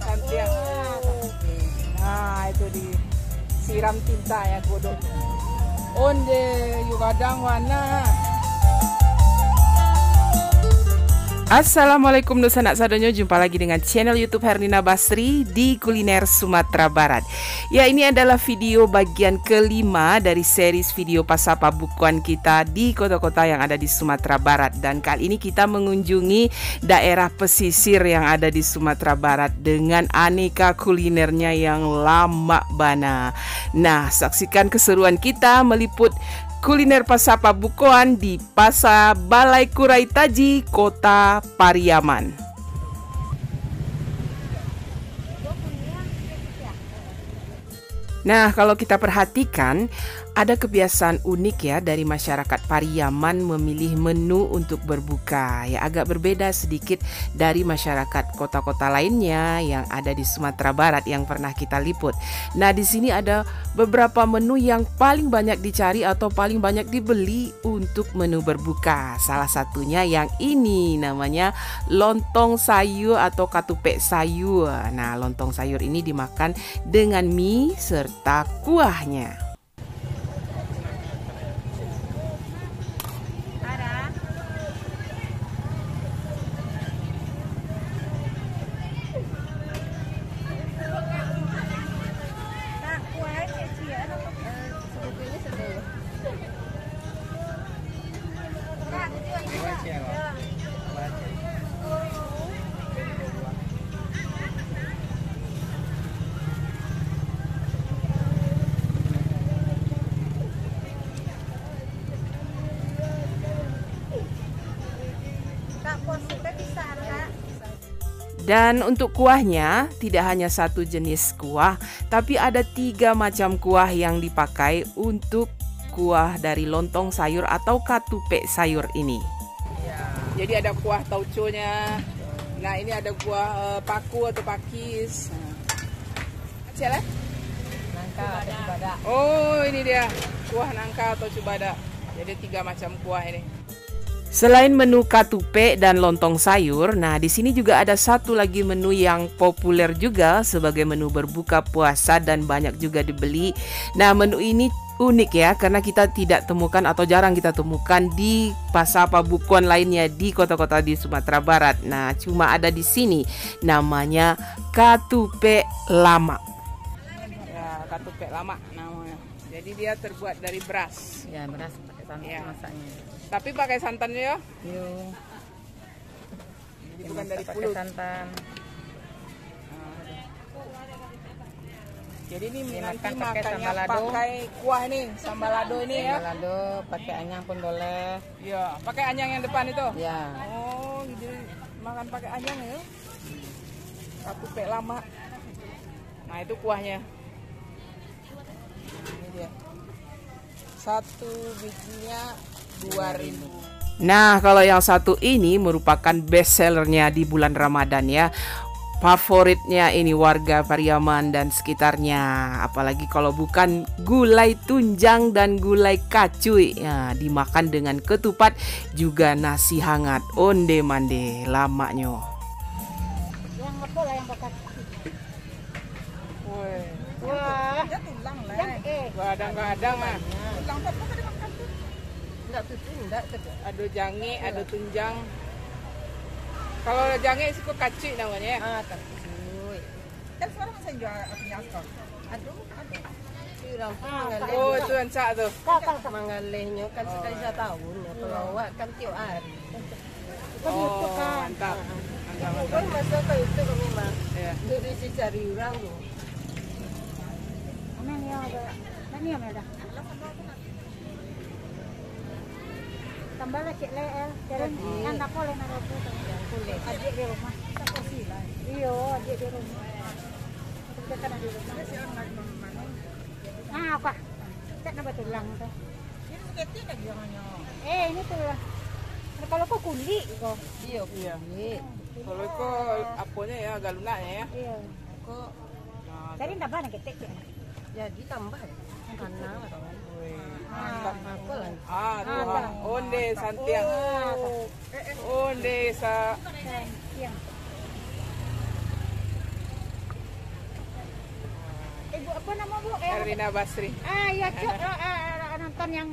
santiang. Nah, itu disiram tinta ya godok. Onde yuk kadang warna. Assalamualaikum dosa nak sadonyo, jumpa lagi dengan channel YouTube Hernina Basri di Kuliner Sumatera Barat. Ya, ini adalah video bagian kelima dari series video Pasapa Bukuan kita di kota-kota yang ada di Sumatera Barat. Dan kali ini kita mengunjungi daerah pesisir yang ada di Sumatera Barat dengan aneka kulinernya yang lama bana. Nah, saksikan keseruan kita meliput kuliner Pasapa Bukuan di Pasar Balai Kurai Taji, Kota Pariaman. Nah, kalau kita perhatikan, ada kebiasaan unik ya dari masyarakat Pariaman memilih menu untuk berbuka. Ya, agak berbeda sedikit dari masyarakat kota-kota lainnya yang ada di Sumatera Barat yang pernah kita liput. Nah, di sini ada beberapa menu yang paling banyak dicari atau paling banyak dibeli untuk menu berbuka. Salah satunya yang ini namanya lontong sayur atau katupek sayur. Nah, lontong sayur ini dimakan dengan mie serta kuahnya. Dan untuk kuahnya tidak hanya satu jenis kuah, tapi ada 3 macam kuah yang dipakai untuk kuah dari lontong sayur atau katupek sayur ini. Ya, jadi ada kuah tauconya. Nah, ini ada kuah paku atau pakis. Acel ya? Nangka atau cubada. Oh, ini dia kuah nangka atau cubada. Jadi 3 macam kuah ini. Selain menu katupek dan lontong sayur, nah di sini juga ada satu lagi menu yang populer juga sebagai menu berbuka puasa dan banyak juga dibeli. Nah, menu ini unik ya karena kita tidak temukan atau jarang kita temukan di Pasapa Bukuan lainnya di kota-kota di Sumatera Barat. Nah, cuma ada di sini namanya katupek lama. Ya, katupek lama namanya. Jadi dia terbuat dari beras. Ya, beras pakai santan ya. Masaknya. Tapi pakai santannya ya? Iya. Jadi bukan dari pulut. Santan. Jadi ini nanti makannya pakai kuah nih, sambal lado ini ya? Sambal lado, pakai anyang pun boleh. Iya, pakai anyang yang depan itu? Iya. Oh, jadi makan pakai anyang ya? Katupek lama. Nah, itu kuahnya. Ini dia. Satu bijinya 2.000. Nah, kalau yang satu ini merupakan best sellernya di bulan Ramadan ya. Favoritnya ini warga Pariaman dan sekitarnya. Apalagi kalau bukan gulai tunjang dan gulai kacuy. Ya, dimakan dengan ketupat juga nasi hangat. Onde mande lamanya. Yang apa lah yang bakar? Wah, tulang lah. Kadang-kadang mah. Tulang apa tadi makan tuh? Enggak, ada jange, ada tunjang. Kalau jange suka kacui namanya ya? Ah, kacui. Kan sekarang saya jual punya stok. Aduh, ada. Oh, itu rancak tuh. Kakak mangalehnya kan sekali setahun ya. Kalau kan tiap hari. Oh, mantap. Kan masa kayak itu memang. Dari si cari orang tuh. Mana yang ada? Mana yang ada? Tambah lagi leel, jarang kan tak boleh naruh itu. Adik di rumah, tak posilah. Iyo, adik di rumah. Kita kan di rumah. Ah, apa? Cek nama tulang tu. Ini seketik lagi jangannya. Ini tu lah. Kalau kau kulit kau. Iya. Kalau kau apanya ya, agak lunaknya ya. Iya. Kau. Jadi tambah nak ketik ya. Jadi tambah. Karena atau onde santiang. Onde sa. Bu, apa nama Bu? Erlina Basri. Iya, Cuk. Nonton yang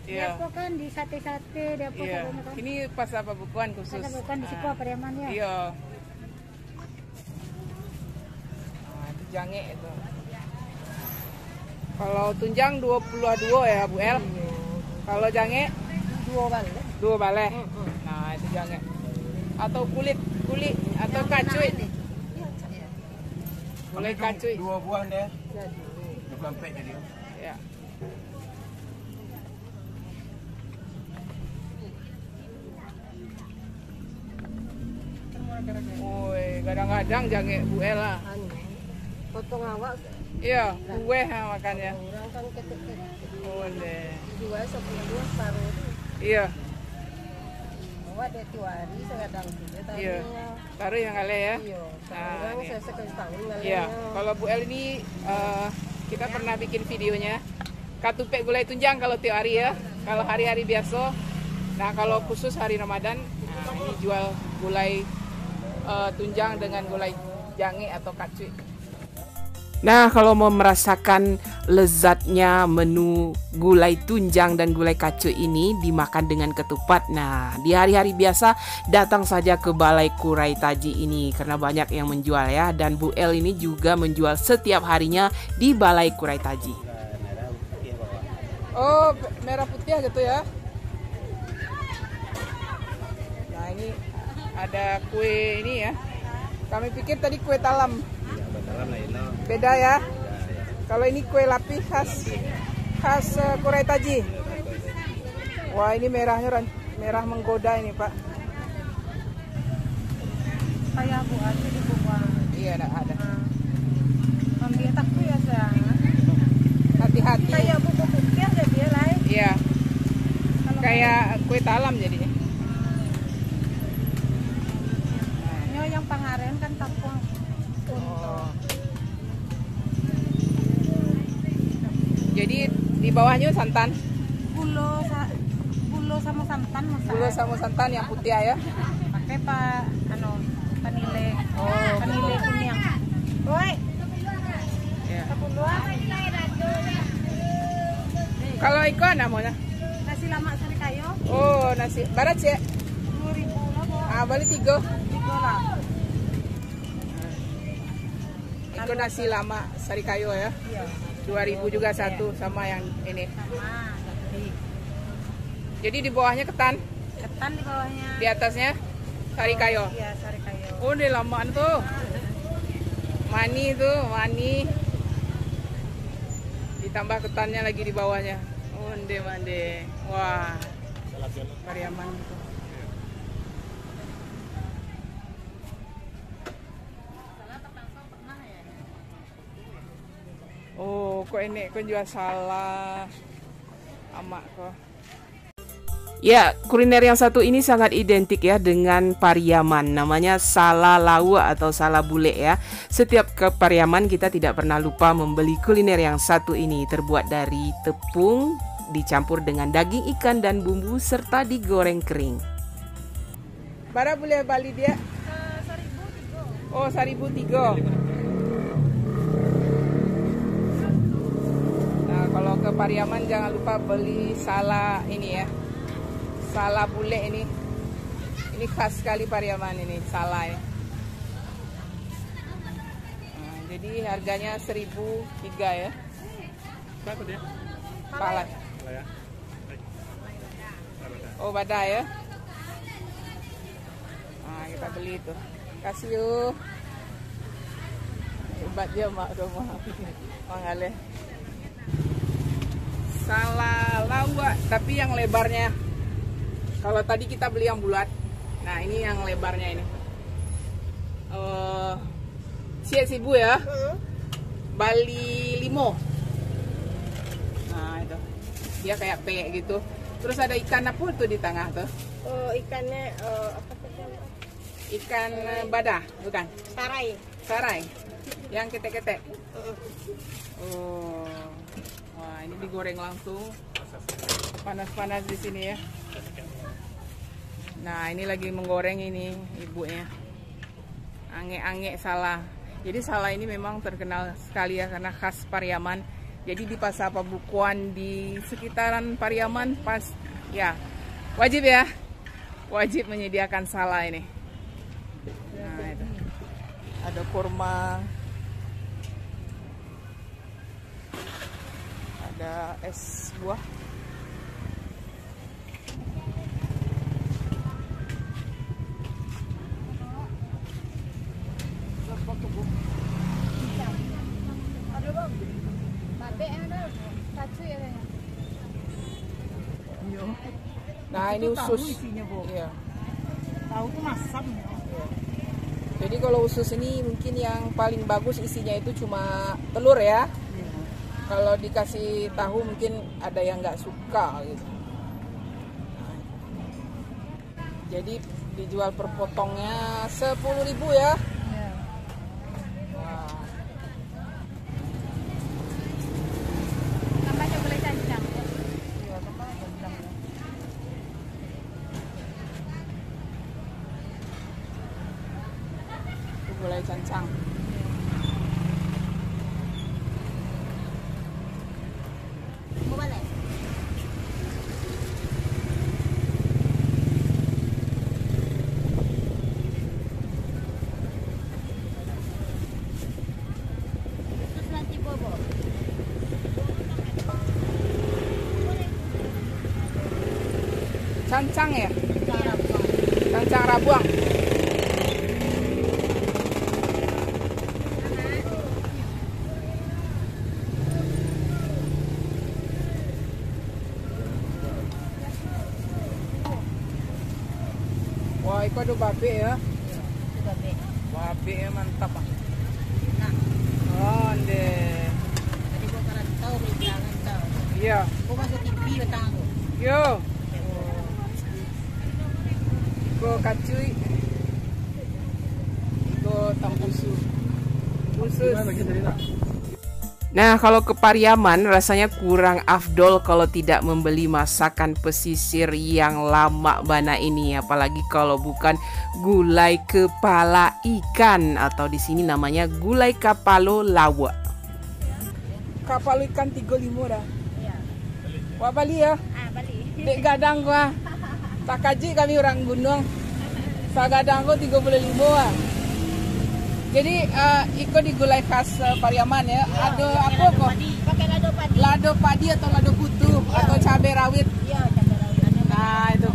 Iya. Depo kan di sate-sate Depo Iya. kan. Ini pas apa bukuan khusus? Ada bukan di Siko Pariaman ya. Iya. Nah, itu jange itu. Kalau tunjang 22 ya, Bu El. Kalau jange 2 balik. 2 baleh. Nah, itu jange. Atau kulit atau kacuy. Kulit kacuy. 2 buah deh. 24 jadi. Ya. Woi, kadang-kadang jange Bu El lah. Potong awak Iya, kue makannya. orang kan ketik-ketik. Oh, deh. Jual 10 paruh. Iya, Awak ada tiwari sekadang juga tadi. iya. Taruh yang kali ya. Iya, Nah, sekarang ini. saya sekali tahun kali. Iya, kalau Bu El ini kita pernah bikin videonya. Katupek gulai tunjang kalau tiap hari ya. Kalau hari-hari biasa. Nah, kalau khusus hari Ramadan, nah ini jual gulai tunjang dengan gulai jange atau kacuy. Nah, kalau mau merasakan lezatnya menu gulai tunjang dan gulai kacuy ini dimakan dengan ketupat. Nah, di hari-hari biasa datang saja ke Balai Kurai Taji ini karena banyak yang menjual ya. Dan Bu El ini juga menjual setiap harinya di Balai Kurai Taji. Oh, merah putih gitu ya. Nah, ini ada kue ini ya. Kami pikir tadi kue talam. Beda ya. Kalau ini kue lapis khas Kurai Taji. Wah, ini merahnya merah menggoda ini, Pak. Kayak Bu aja di bawah. Iya, ada. Ambil takku ya sayang. Hati-hati. Kayak buku putih ada dia lah. Iya. Kayak kue talam jadinya. Nyo yang pangaren kan tampung. Oh. Jadi di bawahnya santan. Bulo sama santan masak. Gula sama santan yang putih ya. Pakai panile. Oh, Panile kuning. Woi, iya. 10. Kalau ikan namanya? Nasi lemak sari kayo. Oh, nasi barat sih. 2.000 lah, Bu. Balik 3. 3 lah. Ikut nasi lama sari kayo ya. Iya. 2.000 juga satu sama yang ini. Sama. Jadi di bawahnya ketan, Ketan di bawahnya. di atasnya sari kayo. Iya, sari kayo. Oh, ini lamaan tuh. Mani tuh, mani. Ditambah ketannya lagi di bawahnya. Onde mande. Wah. Pariaman gitu. Oh, kok ini kok jual salah amak kok. Ya, kuliner yang satu ini sangat identik ya dengan Pariaman. Namanya Sala Lawa atau Sala Bule ya. Setiap ke Pariaman kita tidak pernah lupa membeli kuliner yang satu ini. Terbuat dari tepung, dicampur dengan daging ikan dan bumbu serta digoreng kering. Bara boleh bali dia? 1.003. Oh, 1.003. Nah, kalau ke Pariaman jangan lupa beli Sala ini ya. Sala Bule ini. Ini khas sekali Pariaman ini, Sala ya. Nah, jadi harganya 1.003 ya. Berapa dia? Pala. Ya. Oh, badai ya. Nah, kita beli itu. Kasih yuk. Hebat dia mak rumah. Mangale. Salah lawa, tapi yang lebarnya. Kalau tadi kita beli yang bulat. Nah, ini yang lebarnya ini. Sibu ya. Bali limo. Nah, itu. Dia kayak P gitu. Terus ada ikan apa tuh di tengah tuh? Oh, ikannya apa tadi? Ikan badah, bukan? Sarai. Sarai. Yang ketek-ketek. Oh. Wah, ini digoreng langsung. Panas-panas di sini ya. Nah, ini lagi menggoreng ini ibunya. Ange-ange salah. Jadi salai ini memang terkenal sekali ya karena khas Pariaman. Jadi di pasar Pabukuan di sekitaran Pariaman pas ya wajib ya, wajib menyediakan salai ini. Nah itu ada kurma, ada es buah. Nah ini usus. Iya. Tahu tuh masam. Jadi kalau usus ini mungkin yang paling bagus isinya itu cuma telur ya. Kalau dikasih tahu mungkin ada yang nggak suka gitu. Jadi dijual per potongnya 10.000 ya. Wah. Tambah boleh cancang. Itu gulai cancang. Mau balik? Terus nanti bobo. Cancang ya? Cara Cancang Rabuang. Wah, itu ada babe ya. sudah be. Babe ya mantap ah. Nah, Oh, deh. jadi gua karena tahu jangan tahu. Iya. Gua masuk TV batang aku. Yo. Iko kacui. Iko tambusu. Khusus. Nah, kalau ke Pariaman rasanya kurang afdol kalau tidak membeli masakan pesisir yang lama bana ini, apalagi kalau bukan gulai kepala ikan atau di sini namanya gulai kapalo lawa. Kapalo ikan 35 dah. Iya. Wah Bali ya. Balik. Dek gadang gua. Tak kaji kami orang gunung. Sagadang gua 35 ah. Jadi ikut di gulai khas Pariaman ya. Ada apa kok? Pakai lado padi. Lado padi atau lado kutu atau cabai rawit. Iya, cabai rawit. Nah itu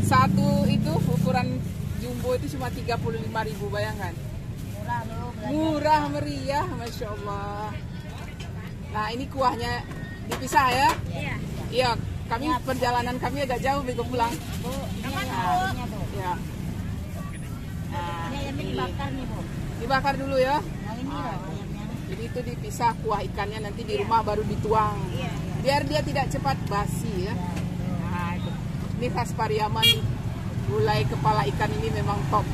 satu itu ukuran jumbo itu cuma 35.000, bayangkan. Murah loh. Murah meriah, masya Allah. Nah ini kuahnya dipisah ya. Iya. Iya, kami perjalanan kami agak jauh bego pulang. Bu, ini Nah, yang Bu. ya. Nah, Ini ayamnya dibakar nih, Bu. dibakar dulu ya. Yang ini loh ayamnya. Jadi itu dipisah kuah ikannya, nanti di rumah baru dituang. Iya, iya. Biar dia tidak cepat basi ya. Nah itu. Ini khas Pariaman. Gulai kepala ikan ini memang top.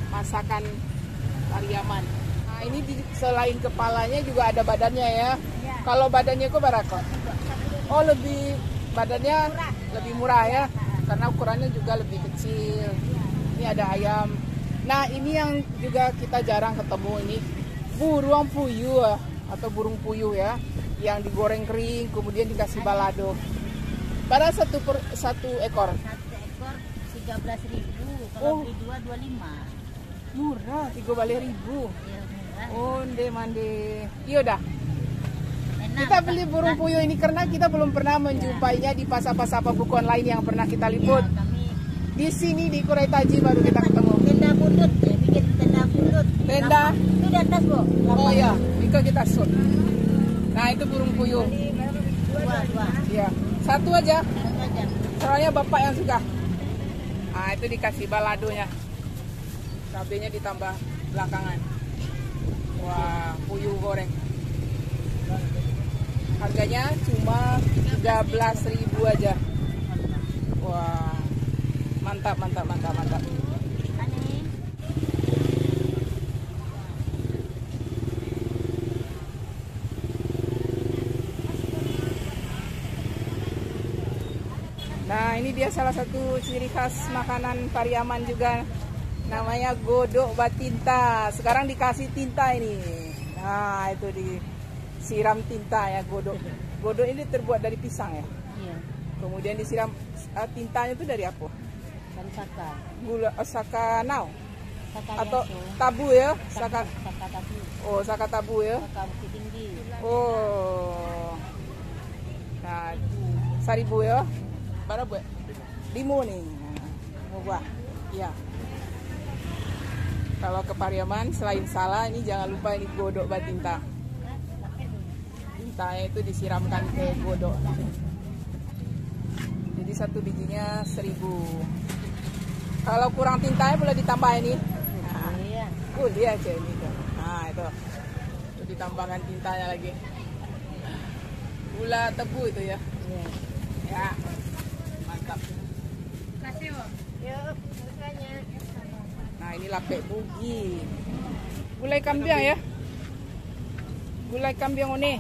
Masakan Pariaman. Nah ini selain kepalanya juga ada badannya ya. Iya. Kalau badannya kok berapa? Oh lebih badannya lebih murah ya. Karena ukurannya juga lebih kecil. Ini ada ayam. Nah ini yang juga kita jarang ketemu ini burung puyuh atau burung puyuh ya, yang digoreng kering kemudian dikasih balado. Pada satu ekor. Satu ekor 13.000, kalau beli dua 25. Murah, 3 balik ribu. Iya, murah. Onde mande. Iya dah. Enak. Kita beli burung puyuh ini karena kita belum pernah menjumpainya di pasar-pasar Pabukuan lain yang pernah kita liput. Ya, kami Di sini di Kurai Taji baru kita ketemu. tenda buntut, ya, bikin tenda buntut. Tenda? Itu di atas, Bu. Oh iya, itu kita shoot. Nah itu burung puyuh. Dua. Iya, satu aja. Satu aja. Soalnya bapak yang suka. Nah itu dikasih baladonya. Cabenya ditambah belakangan. Wah, puyuh goreng. Harganya cuma 13.000 aja. Wah, mantap. Aneh. Nah ini dia salah satu ciri khas makanan Pariaman juga. Namanya godok batinta. Sekarang dikasih tinta ini. Nah, itu disiram tinta ya godok. Godok ini terbuat dari pisang ya. Iya. Kemudian disiram tintanya itu dari apa? Dan saka. Gula saka nau Saka atau biasa. tabu ya? Saka. Saka tabu. Oh, saka tabu ya. Saka Bukit Tinggi. Oh. Nah, seribu ya. Berapa? 5 nih. Mau buah. Iya. Kalau ke Pariaman selain salah ini jangan lupa ini godok batinta. Tintanya itu disiramkan ke godok. Jadi satu bijinya 1.000. Kalau kurang tintanya boleh ditambah ini. Nah, Iya. boleh aja ini tuh. Nah itu ditambahkan tintanya lagi. Gula tebu itu ya. Iya. Ya, mantap. Yuk, bukannya. Nah ini lapek bugi. Gulai kambing ya. Gulai kambing one.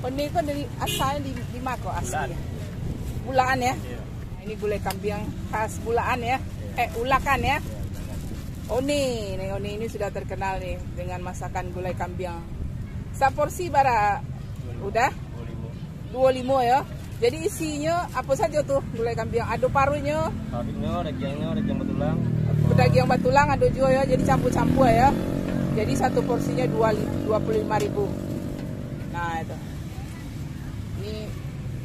One itu dari asalnya di Mako asli. Bulaan ya. Nah, ini gulai kambing khas bulaan ya. Ulakan ya. One ini sudah terkenal nih dengan masakan gulai kambing. Saporsi bara udah 25 ya. Jadi isinya apa saja tuh gulai kambing? Ada parunya, Parunya, daging betulang. daging batulang ada juga ya. Jadi campur-campur ya. Jadi satu porsinya 25.000. Nah itu. Ini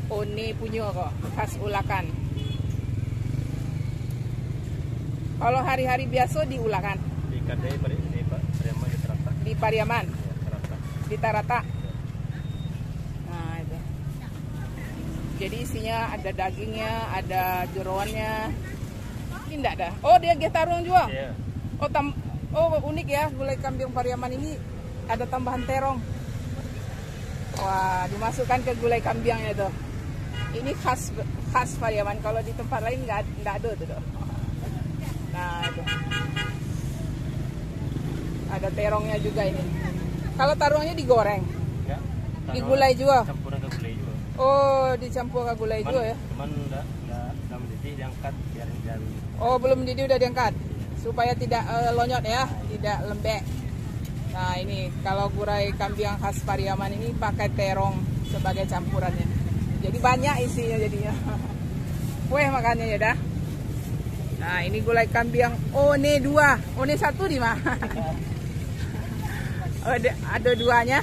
one punya kok khas Ulakan. Kalau hari-hari biasa di Ulakan, Di Kadai, Pariaman, di Tarata. di Pariaman, Ya, Tarata. di Tarata. Nah itu. Jadi isinya ada dagingnya, ada jeroannya. Ini enggak ada. Oh dia getarung juga. Iya. Oh unik ya gulai kambing Pariaman ini ada tambahan terong. Wah dimasukkan ke gulai kambingnya tuh. Ini khas Pariaman. Kalau di tempat lain nggak ada tuh. Nah itu. Ada terongnya juga ini. Kalau tarungnya digoreng, Ya. digulai juga. Campuran ke gulai juga. Oh dicampur ke gulai juga ya. Cuman udah mendidih, diangkat biar jadi. Oh belum mendidih udah diangkat supaya tidak lonyot ya, tidak lembek. Nah ini kalau gulai kambing khas Pariaman ini pakai terong sebagai campurannya. Jadi banyak isinya jadinya. Weh makannya ya dah. Nah ini gulai kambing one 2, one 1 di mana? Ada duanya.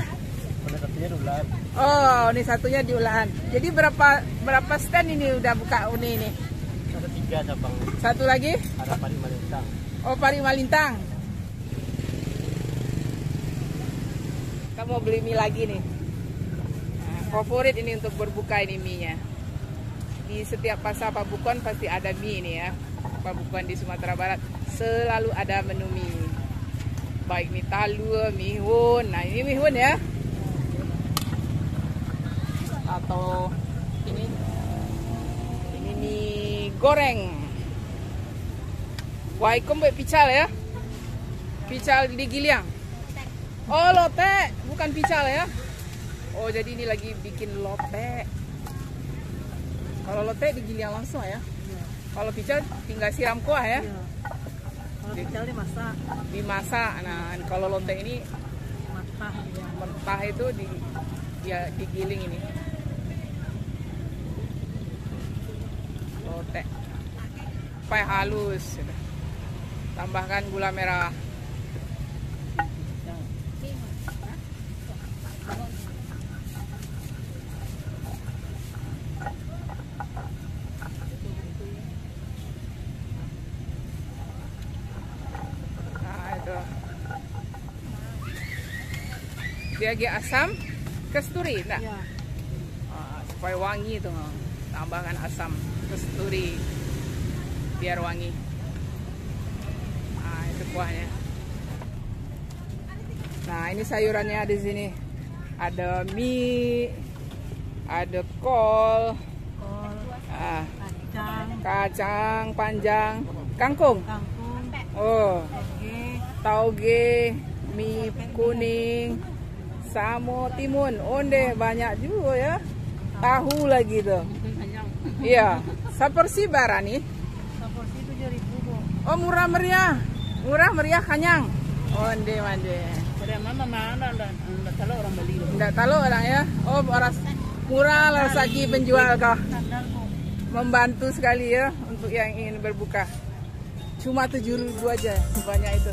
Pada satunya bulan. Oh ini satunya di Ulahan. Jadi berapa stand ini udah buka one ini? Ada 3 cabang. Satu lagi? Ada Pari Malintang. Oh Pari Malintang. Kamu mau beli mie lagi nih. Nah, favorit ini untuk berbuka ini mie-nya. Di setiap pasar Pabukon pasti ada mie ini ya. Pabukon di Sumatera Barat selalu ada menu mie. Baik mie talua, mie hun. Nah ini mie hun ya. Atau ini mie goreng. Waikum buat pical ya. Pical digiliang. Oh lotek, bukan pical ya. Oh jadi ini lagi bikin lotek. Kalau lotek digiliang langsung ya. Kalau pical tinggal siram kuah ya. Iya. Kalau pical dimasak. Dimasak. Nah kalau lotek ini Matah ya. mentah itu digiling ini. Lotek. Sampai halus. Tambahkan gula merah. Dia agak asam, kasturi, enggak? Iya. Supaya wangi tuh, tambahkan asam, kasturi, biar wangi. Nah itu kuahnya. Nah ini sayurannya di sini, ada mie, ada kol, kacang panjang, kangkung, oh, tauge, mie kuning, samo timun, onde banyak juga ya. Tahu lagi tuh. Iya, sapersi bara nih. Saporsi 7.000. Oh, murah meriah. Murah meriah kanyang. Oh, ande mande. Mama mana enggak tahu orang beli. Enggak tahu orang ya. Oh, orang murah lah segi penjual kah. Membantu sekali ya untuk yang ingin berbuka. Cuma 7.000 aja sebanyak itu.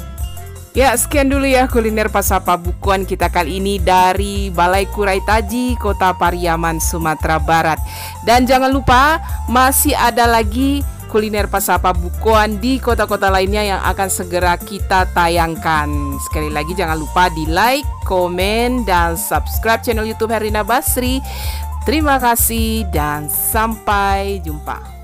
Ya, sekian dulu ya kuliner Pasar Pabukuan kita kali ini dari Balai Kurai Taji, Kota Pariaman, Sumatera Barat. Dan jangan lupa masih ada lagi kuliner Pasar Pabukuan di kota-kota lainnya yang akan segera kita tayangkan. Sekali lagi jangan lupa di like, komen, dan subscribe channel YouTube Herlina Basri. Terima kasih dan sampai jumpa.